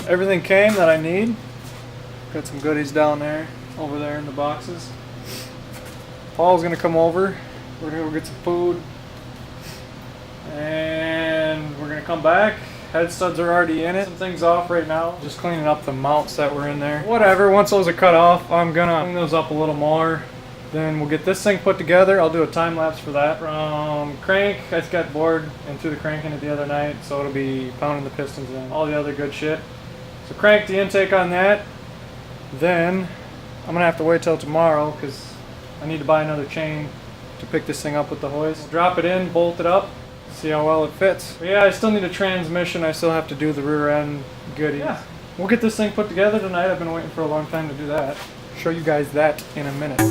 everything came that I need. Got some goodies down there, over there in the boxes. Paul's gonna come over. We're gonna go get some food. And we're gonna come back. Head studs are already in it. Some things off right now. Just cleaning up the mounts that were in there. Whatever, once those are cut off, I'm gonna clean those up a little more. Then we'll get this thing put together. I'll do a time lapse for that. From crank, I just got bored and threw the crank in it the other night, so it'll be pounding the pistons and all the other good shit. So crank the intake on that. Then I'm gonna have to wait till tomorrow because I need to buy another chain to pick this thing up with the hoist. Drop it in, bolt it up, see how well it fits. But yeah, I still need a transmission. I still have to do the rear end goodies. Yeah, we'll get this thing put together tonight. I've been waiting for a long time to do that. Show you guys that in a minute.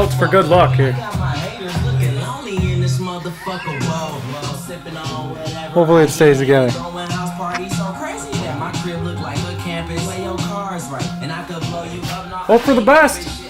notes for good luck here. Hopefully it stays together. Hope for the best.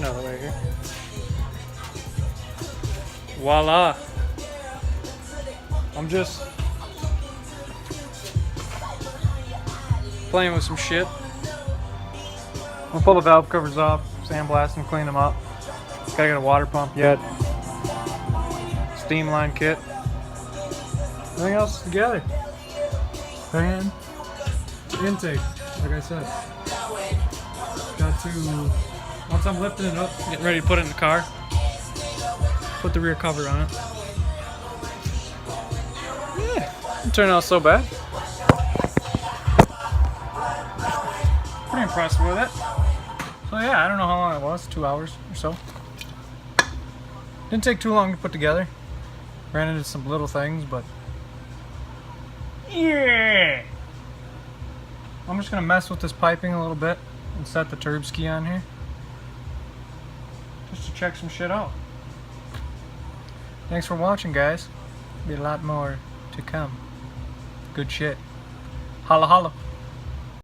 out of the way here. Voila. I'm just playing with some shit. I'll pull the valve covers off, sandblast them, clean them up. Gotta get a water pump yet. Steam line kit. Everything else together. Fan, intake, like I said. Got to, once I'm lifting it up, getting ready to put it in the car, put the rear cover on it. Yeah, didn't turn out so bad. Pretty impressed with it. So yeah, I don't know how long it was, 2 hours or so. Didn't take too long to put together. Ran into some little things, but yeah. I'm just gonna mess with this piping a little bit and set the turb ski on here. Just to check some shit out. Thanks for watching, guys. Be a lot more to come. Good shit. Holla holla.